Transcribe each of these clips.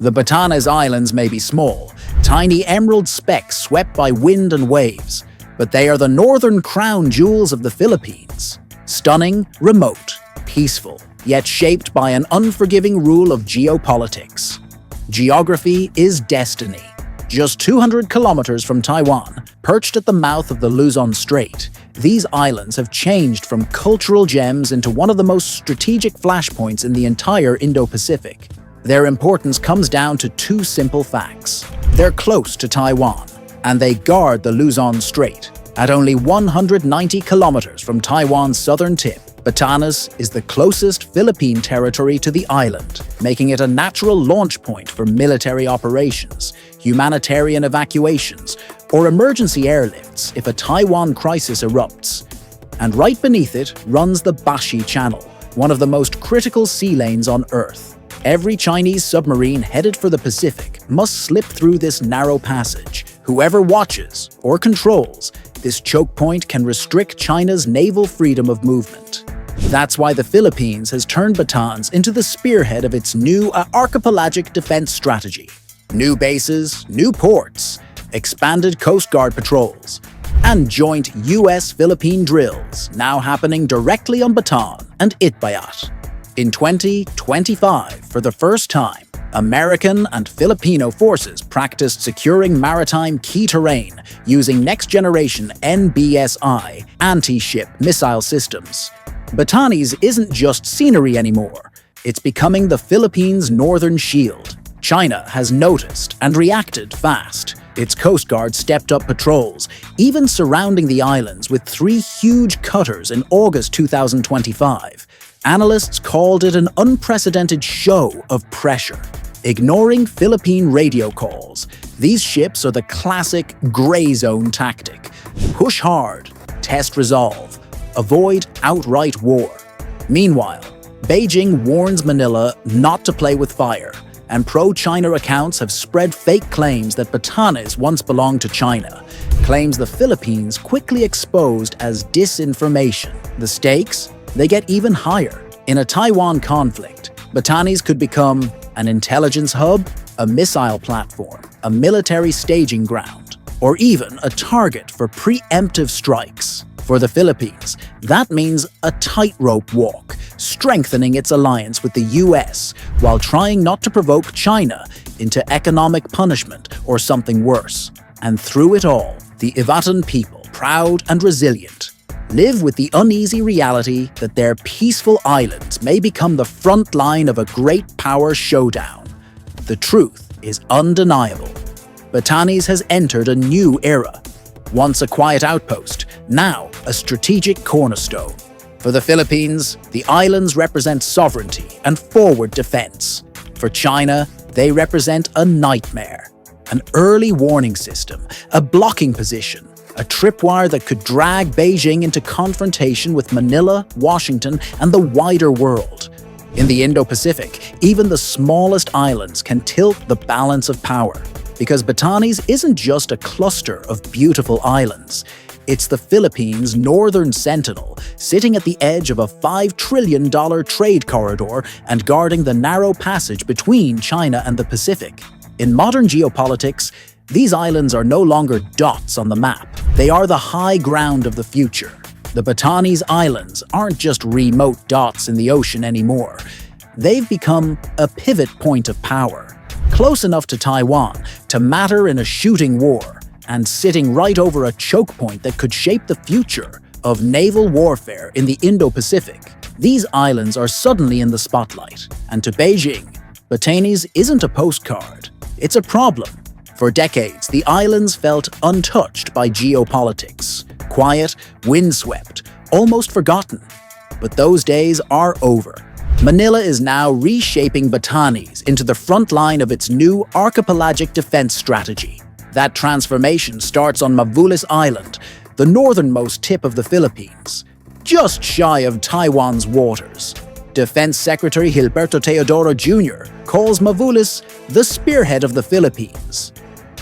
The Batanes Islands may be small, tiny emerald specks swept by wind and waves, but they are the northern crown jewels of the Philippines. Stunning, remote, peaceful, yet shaped by an unforgiving rule of geopolitics. Geography is destiny. Just 200 kilometers from Taiwan, perched at the mouth of the Luzon Strait, these islands have changed from cultural gems into one of the most strategic flashpoints in the entire Indo-Pacific. Their importance comes down to two simple facts. They're close to Taiwan, and they guard the Luzon Strait. At only 190 kilometers from Taiwan's southern tip, Batanes is the closest Philippine territory to the island, making it a natural launch point for military operations, humanitarian evacuations, or emergency airlifts if a Taiwan crisis erupts. And right beneath it runs the Bashi Channel, one of the most critical sea lanes on Earth. Every Chinese submarine headed for the Pacific must slip through this narrow passage. Whoever watches or controls this choke point can restrict China's naval freedom of movement. That's why the Philippines has turned Batanes into the spearhead of its new archipelagic defense strategy. New bases, new ports, expanded Coast Guard patrols, and joint US-Philippine drills now happening directly on Bataan and Itbayat. In 2025, for the first time, American and Filipino forces practiced securing maritime key terrain using next-generation NBSI anti-ship missile systems. Batanes isn't just scenery anymore. It's becoming the Philippines' northern shield. China has noticed and reacted fast. Its Coast Guard stepped up patrols, even surrounding the islands with 3 huge cutters in August 2025. Analysts called it an unprecedented show of pressure. Ignoring Philippine radio calls, these ships are the classic gray zone tactic. Push hard, test resolve, avoid outright war. Meanwhile, Beijing warns Manila not to play with fire, and pro-China accounts have spread fake claims that Batanes once belonged to China, claims the Philippines quickly exposed as disinformation. The stakes? They get even higher. In a Taiwan conflict, Batanes could become an intelligence hub, a missile platform, a military staging ground, or even a target for preemptive strikes. For the Philippines, that means a tightrope walk, strengthening its alliance with the US while trying not to provoke China into economic punishment or something worse. And through it all, the Ivatan people, proud and resilient, live with the uneasy reality that their peaceful islands may become the front line of a great power showdown. The truth is undeniable. Batanes has entered a new era. Once a quiet outpost, now a strategic cornerstone. For the Philippines, the islands represent sovereignty and forward defense. For China, they represent a nightmare, an early warning system, a blocking position, a tripwire that could drag Beijing into confrontation with Manila, Washington, and the wider world. In the Indo-Pacific, even the smallest islands can tilt the balance of power, because Batanes isn't just a cluster of beautiful islands. It's the Philippines' northern sentinel, sitting at the edge of a $5 trillion trade corridor and guarding the narrow passage between China and the Pacific. In modern geopolitics, these islands are no longer dots on the map. They are the high ground of the future. The Batanes Islands aren't just remote dots in the ocean anymore. They've become a pivot point of power, close enough to Taiwan to matter in a shooting war, and sitting right over a choke point that could shape the future of naval warfare in the Indo-Pacific. These islands are suddenly in the spotlight, and to Beijing, Batanes isn't a postcard. It's a problem. For decades, the islands felt untouched by geopolitics. Quiet, windswept, almost forgotten. But those days are over. Manila is now reshaping Batanes into the front line of its new archipelagic defense strategy. That transformation starts on Mavulis Island, the northernmost tip of the Philippines, just shy of Taiwan's waters. Defense Secretary Gilberto Teodoro Jr. calls Mavulis the spearhead of the Philippines.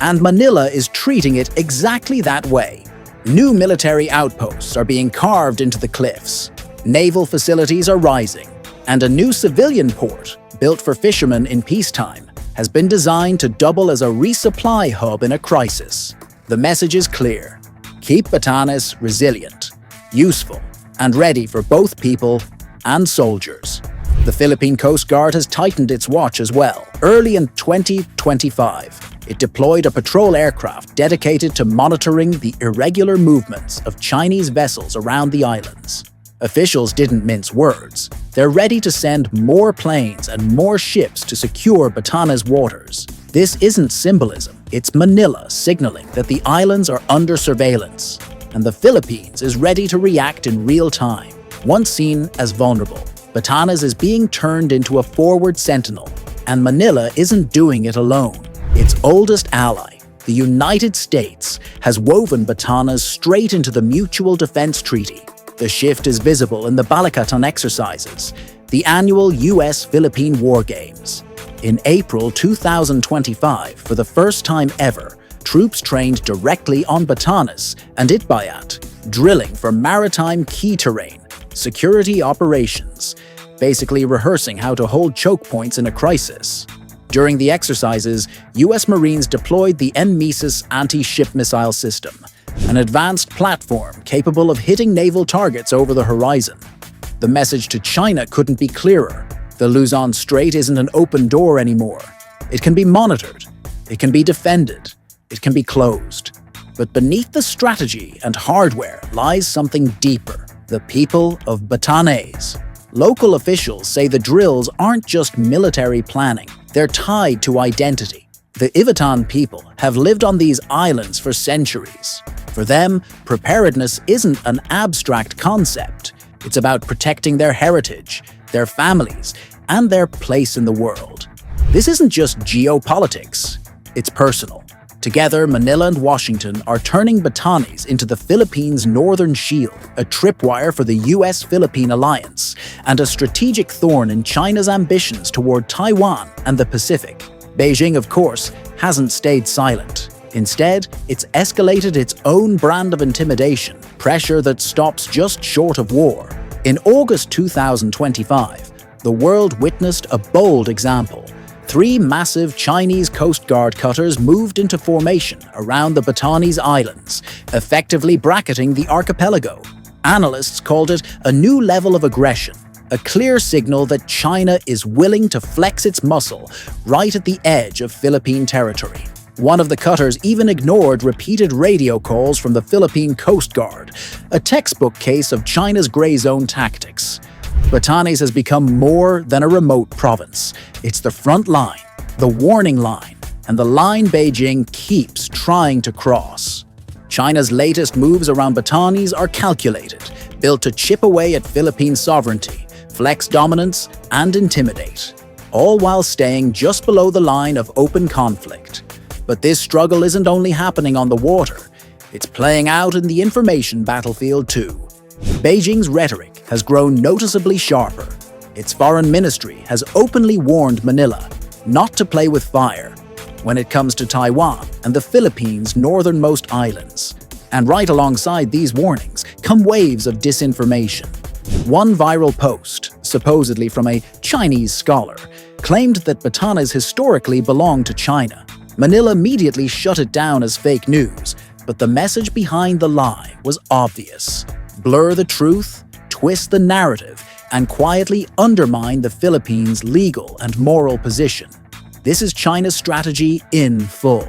And Manila is treating it exactly that way. New military outposts are being carved into the cliffs, naval facilities are rising, and a new civilian port, built for fishermen in peacetime, has been designed to double as a resupply hub in a crisis. The message is clear: keep Batanes resilient, useful, and ready for both people and soldiers. The Philippine Coast Guard has tightened its watch as well. Early in 2025, it deployed a patrol aircraft dedicated to monitoring the irregular movements of Chinese vessels around the islands. Officials didn't mince words. They're ready to send more planes and more ships to secure Batanes waters. This isn't symbolism, it's Manila signaling that the islands are under surveillance, and the Philippines is ready to react in real time. Once seen as vulnerable, Batanes is being turned into a forward sentinel, and Manila isn't doing it alone. Its oldest ally, the United States, has woven Batanes straight into the Mutual Defense Treaty. The shift is visible in the Balikatan exercises, the annual US-Philippine War Games. In April 2025, for the first time ever, troops trained directly on Batanes and Itbayat, drilling for maritime key terrain, security operations, basically rehearsing how to hold choke points in a crisis. During the exercises, US Marines deployed the NMESIS anti-ship missile system, an advanced platform capable of hitting naval targets over the horizon. The message to China couldn't be clearer. The Luzon Strait isn't an open door anymore. It can be monitored, it can be defended, it can be closed. But beneath the strategy and hardware lies something deeper: the people of Batanes. Local officials say the drills aren't just military planning, they're tied to identity. The Ivatan people have lived on these islands for centuries. For them, preparedness isn't an abstract concept. It's about protecting their heritage, their families, and their place in the world. This isn't just geopolitics, it's personal. Together, Manila and Washington are turning Batanes into the Philippines' northern shield, a tripwire for the US-Philippine alliance, and a strategic thorn in China's ambitions toward Taiwan and the Pacific. Beijing, of course, hasn't stayed silent. Instead, it's escalated its own brand of intimidation, pressure that stops just short of war. In August 2025, the world witnessed a bold example. 3 massive Chinese Coast Guard cutters moved into formation around the Batanes Islands, effectively bracketing the archipelago. Analysts called it a new level of aggression, a clear signal that China is willing to flex its muscle right at the edge of Philippine territory. One of the cutters even ignored repeated radio calls from the Philippine Coast Guard, a textbook case of China's gray zone tactics. Batanes has become more than a remote province. It's the front line, the warning line, and the line Beijing keeps trying to cross. China's latest moves around Batanes are calculated, built to chip away at Philippine sovereignty, flex dominance, and intimidate, all while staying just below the line of open conflict. But this struggle isn't only happening on the water, it's playing out in the information battlefield too. Beijing's rhetoric has grown noticeably sharper. Its foreign ministry has openly warned Manila not to play with fire when it comes to Taiwan and the Philippines' northernmost islands. And right alongside these warnings come waves of disinformation. One viral post, supposedly from a Chinese scholar, claimed that Batanes historically belonged to China. Manila immediately shut it down as fake news, but the message behind the lie was obvious: blur the truth, twist the narrative, and quietly undermine the Philippines' legal and moral position. This is China's strategy in full.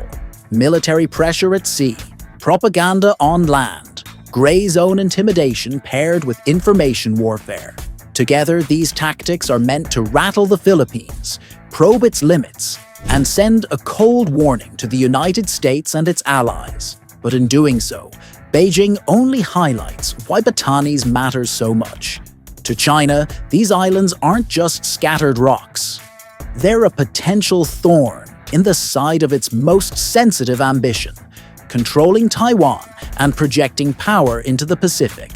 Military pressure at sea, propaganda on land, gray zone intimidation paired with information warfare. Together, these tactics are meant to rattle the Philippines, probe its limits, and send a cold warning to the United States and its allies. But in doing so, Beijing only highlights why Batanes matters so much. To China, these islands aren't just scattered rocks. They're a potential thorn in the side of its most sensitive ambition, controlling Taiwan and projecting power into the Pacific.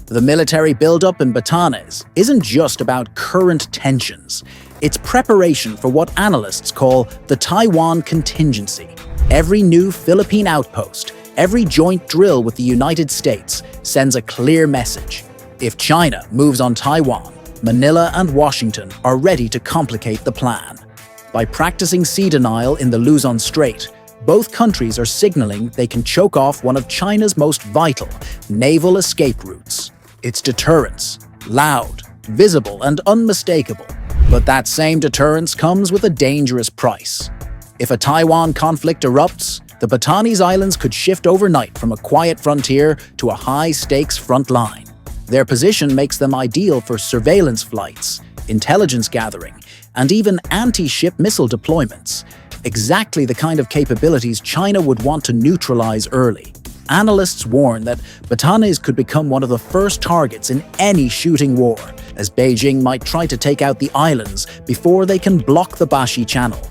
The military buildup in Batanes isn't just about current tensions. It's preparation for what analysts call the Taiwan contingency. Every new Philippine outpost, every joint drill with the United States sends a clear message. If China moves on Taiwan, Manila and Washington are ready to complicate the plan. By practicing sea denial in the Luzon Strait, both countries are signaling they can choke off one of China's most vital naval escape routes. It's deterrence, loud, visible, and unmistakable. But that same deterrence comes with a dangerous price. If a Taiwan conflict erupts, the Batanes Islands could shift overnight from a quiet frontier to a high-stakes front line. Their position makes them ideal for surveillance flights, intelligence gathering, and even anti-ship missile deployments. Exactly the kind of capabilities China would want to neutralize early. Analysts warn that Batanes could become one of the first targets in any shooting war, as Beijing might try to take out the islands before they can block the Bashi Channel.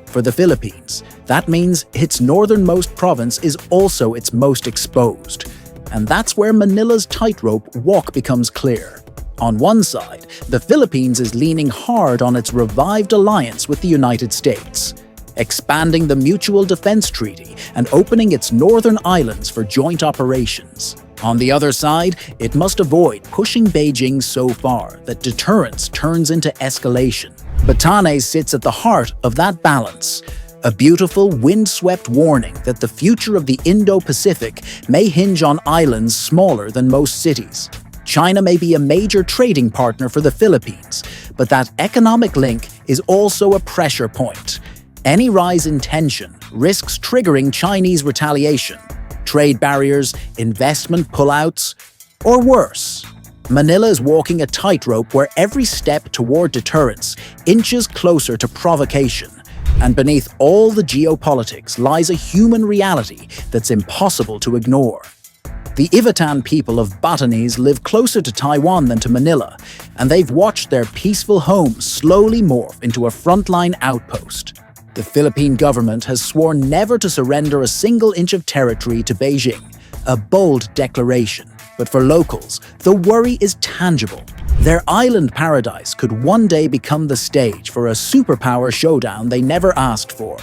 For the Philippines, that means its northernmost province is also its most exposed. And that's where Manila's tightrope walk becomes clear. On one side, the Philippines is leaning hard on its revived alliance with the United States, expanding the Mutual Defense Treaty and opening its northern islands for joint operations. On the other side, it must avoid pushing Beijing so far that deterrence turns into escalation. Batanes sits at the heart of that balance, a beautiful, windswept warning that the future of the Indo-Pacific may hinge on islands smaller than most cities. China may be a major trading partner for the Philippines, but that economic link is also a pressure point. Any rise in tension risks triggering Chinese retaliation, trade barriers, investment pullouts, or worse. Manila is walking a tightrope where every step toward deterrence inches closer to provocation, and beneath all the geopolitics lies a human reality that's impossible to ignore. The Ivatan people of Batanes live closer to Taiwan than to Manila, and they've watched their peaceful home slowly morph into a frontline outpost. The Philippine government has sworn never to surrender a single inch of territory to Beijing, a bold declaration. But for locals, the worry is tangible. Their island paradise could one day become the stage for a superpower showdown they never asked for.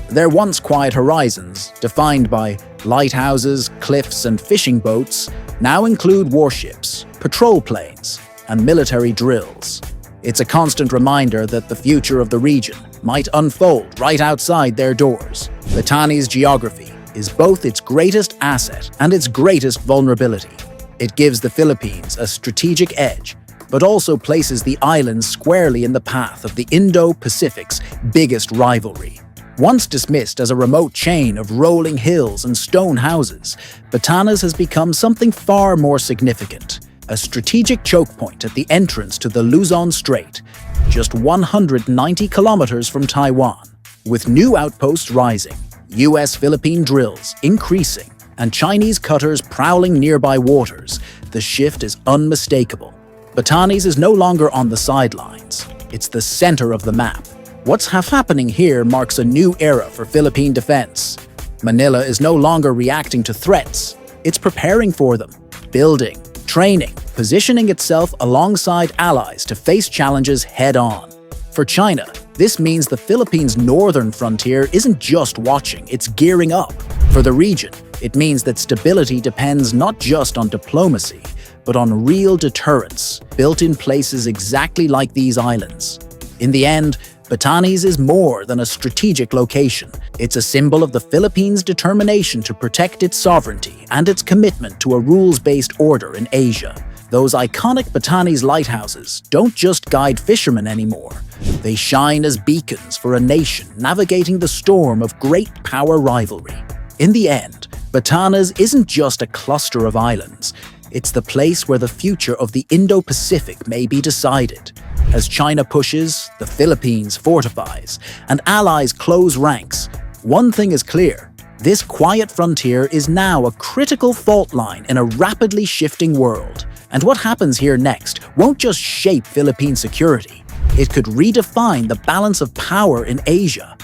Their once quiet horizons, defined by lighthouses, cliffs, and fishing boats, now include warships, patrol planes, and military drills. It's a constant reminder that the future of the region might unfold right outside their doors. Batanes' geography is both its greatest asset and its greatest vulnerability. It gives the Philippines a strategic edge, but also places the island squarely in the path of the Indo-Pacific's biggest rivalry. Once dismissed as a remote chain of rolling hills and stone houses, Batanes has become something far more significant, a strategic choke point at the entrance to the Luzon Strait, just 190 kilometers from Taiwan. With new outposts rising, US-Philippine drills increasing, and Chinese cutters prowling nearby waters, the shift is unmistakable. Batanes is no longer on the sidelines. It's the center of the map. What's happening here marks a new era for Philippine defense. Manila is no longer reacting to threats. It's preparing for them, building, training, positioning itself alongside allies to face challenges head-on. For China, this means the Philippines' northern frontier isn't just watching, it's gearing up. For the region, it means that stability depends not just on diplomacy, but on real deterrence, built in places exactly like these islands. In the end, Batanes is more than a strategic location. It's a symbol of the Philippines' determination to protect its sovereignty and its commitment to a rules-based order in Asia. Those iconic Batanes lighthouses don't just guide fishermen anymore. They shine as beacons for a nation navigating the storm of great power rivalry. In the end, Batanes isn't just a cluster of islands. It's the place where the future of the Indo-Pacific may be decided. As China pushes, the Philippines fortifies, and allies close ranks, one thing is clear. This quiet frontier is now a critical fault line in a rapidly shifting world. And what happens here next won't just shape Philippine security. It could redefine the balance of power in Asia.